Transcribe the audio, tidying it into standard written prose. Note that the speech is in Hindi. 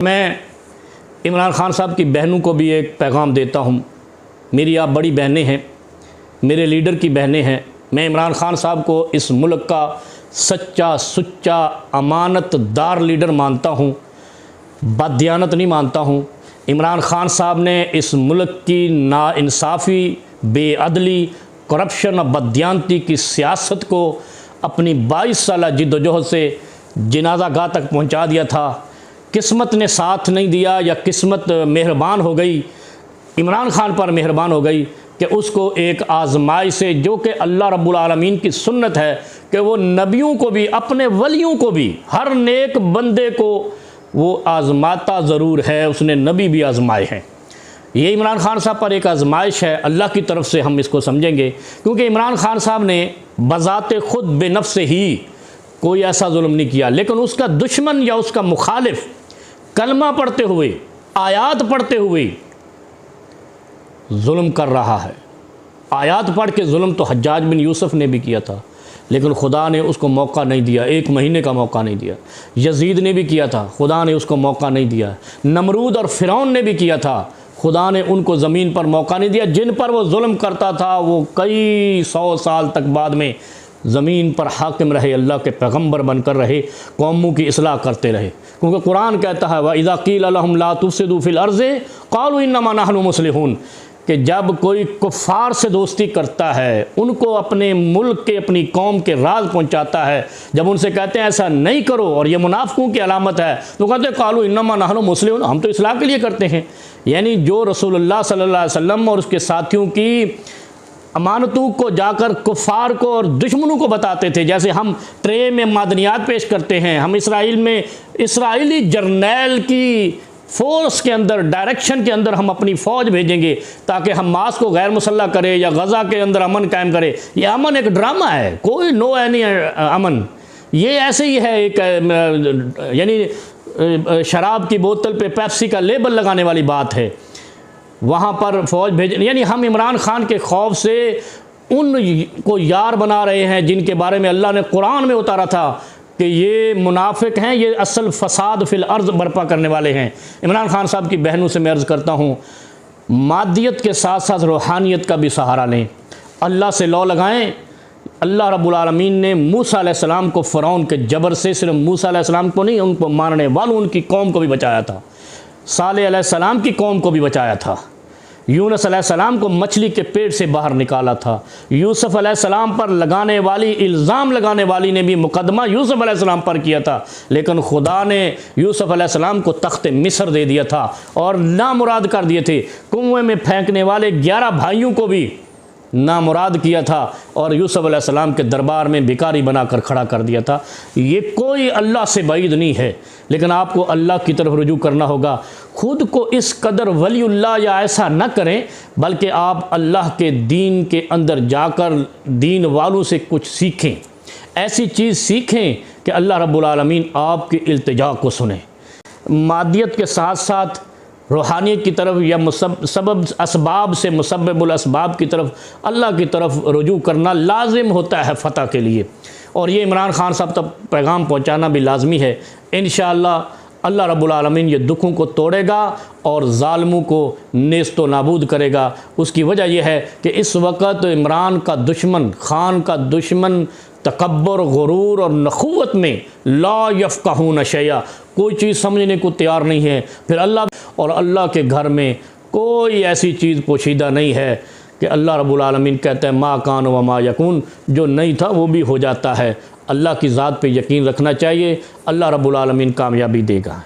मैं इमरान खान साहब की बहनों को भी एक पैगाम देता हूँ। मेरी आप बड़ी बहनें हैं, मेरे लीडर की बहनें हैं। मैं इमरान खान साहब को इस मुल्क का सच्चा सुच्चा अमानतदार लीडर मानता हूँ, बददियानत नहीं मानता हूँ। इमरान खान साहब ने इस मुल्क की नाइंसाफ़ी, बेअदली, करप्शन और बददियानती की सियासत को अपनी 22 साल जिद्दोजहद से जनाजा गाह तक पहुँचा दिया था। किस्मत ने साथ नहीं दिया या किस्मत मेहरबान हो गई, इमरान खान पर मेहरबान हो गई कि उसको एक आजमाइश से, जो कि अल्लाह रब्बुल आलमीन की सुन्नत है कि वो नबियों को भी, अपने वलियों को भी, हर नेक बंदे को वो आजमाता ज़रूर है। उसने नबी भी आजमाए हैं। ये इमरान खान साहब पर एक आजमाइश है, अल्लाह की तरफ से हम इसको समझेंगे। क्योंकि इमरान खान साहब ने बज़ाते ख़ुद बेनफ्स से ही कोई ऐसा जुल्म नहीं किया, लेकिन उसका दुश्मन या उसका मुखालिफ कलमा पढ़ते हुए, आयात पढ़ते हुए जुल्म कर रहा है। आयात पढ़ के जुल्म तो हज्जाज बिन यूसुफ ने भी किया था, लेकिन खुदा ने उसको मौका नहीं दिया, 1 महीने का मौका नहीं दिया। यजीद ने भी किया था, खुदा ने उसको मौका नहीं दिया। नमरूद और फ़िरौन ने भी किया था, खुदा ने उनको ज़मीन पर मौका नहीं दिया। जिन पर वो जुल्म करता था वो कई 100 साल तक बाद में ज़मीन पर हाकिम रहे, अल्लाह के पैगम्बर बनकर रहे, कौमों की इस्लाह करते रहे। क्योंकि कुरान कहता है व इज़ा क़ील लहुम ला तुफ़सिदू फ़िल अर्ज़ि क़ालू इन्नमा नहनु मुस्लिहून, कि जब कोई कुफ़ार से दोस्ती करता है, उनको अपने मुल्क के, अपनी कौम के राज पहुँचाता है, जब उनसे कहते हैं ऐसा नहीं करो और ये मुनाफ़िकों की अलामत है, तो कहते हैं क़ालू इन्नमा नहनु मुस्लिहून, हम तो इस्लाह के लिए करते हैं। यानी जो रसूलुल्लाह सल्लल्लाहु अलैहि वसल्लम और उसके साथियों की अमानतों को जाकर कुफ़ार को और दुश्मनों को बताते थे। जैसे हम ट्रे में मादनियात पेश करते हैं, हम इसराइल में इसराइली जर्नैल की फ़ोर्स के अंदर, डायरेक्शन के अंदर हम अपनी फ़ौज भेजेंगे ताकि हमास को गैर मुसल्लह करे या गज़ा के अंदर अमन कायम करे। ये अमन एक ड्रामा है, कोई नो एनी अमन। ये ऐसे ही है एक यानी शराब की बोतल पे पेप्सी का लेबल लगाने वाली बात है। वहाँ पर फ़ौज भेज, यानी हम इमरान खान के खौफ से उन को यार बना रहे हैं जिनके बारे में अल्लाह ने कुरान में उतारा था कि ये मुनाफिक हैं, ये असल फसाद फिल अर्ज़ बर्पा करने वाले हैं। इमरान खान साहब की बहनों से मैं अर्ज़ करता हूँ, मादियत के साथ साथ रूहानियत का भी सहारा लें, अल्लाह से लौ लगाएँ। अल्लाह रब्बुल आलमीन ने मूसा अलैहिस्सलाम को फ़िरौन के जबर से, सिर्फ मूसा अलैहिस्सलाम को नहीं, उनको मारने वालों उनकी कौम को भी बचाया था। सालेह अलैहिस्सलाम की कौम को भी बचाया था। यूनुस अलैहिस्सलाम को मछली के पेट से बाहर निकाला था। यूसुफ अलैहिस्सलाम पर लगाने वाली, इल्ज़ाम लगाने वाली ने भी मुकदमा यूसुफ अलैहिस्सलाम पर किया था, लेकिन खुदा ने यूसुफ अलैहिस्सलाम को तख्त मिस्र दे दिया था और नामुराद कर दिए थे। कुएं में फेंकने वाले 11 भाइयों को भी नामुराद किया था और यूसुफ अलैहिस्सलाम के दरबार में भिखारी बनाकर खड़ा कर दिया था। ये कोई अल्लाह से बाइद नहीं है, लेकिन आपको अल्लाह की तरफ रुजू करना होगा। खुद को इस कदर वलीउल्लाह या ऐसा न करें, बल्कि आप अल्लाह के दीन के अंदर जाकर दीन वालों से कुछ सीखें, ऐसी चीज़ सीखें कि अल्लाह रब्बुल आलमीन आपकी इल्तिजा को सुने। मादियत के साथ साथ रूहानियत की तरफ या सबब असबाब से मुसब्बिबुल असबाब की तरफ, अल्लाह की तरफ रुजू करना लाजिम होता है फ़तह के लिए। और ये इमरान खान साहब तक पैगाम पहुँचाना भी लाजमी है। इंशाअल्लाह अल्लाह रब्बुल आलमीन ये दुखों को तोड़ेगा और ज़ालिमों को नेस्तो नाबूद करेगा। उसकी वजह यह है कि इस वक्त इमरान का दुश्मन, खान का दुश्मन तकब्बुर, गुरूर और नखुवत में ला यफ़क़हून शैया, कोई चीज़ समझने को तैयार नहीं है। फिर अल्लाह के घर में कोई ऐसी चीज़ पोशीदा नहीं है कि अल्लाह रब्बुल आलमीन कहते हैं मा कान व मा यकून, जो नहीं था वो भी हो जाता है। अल्लाह की ज़ात पे यकीन रखना चाहिए, अल्लाह रब्बुल आलमीन कामयाबी देगा।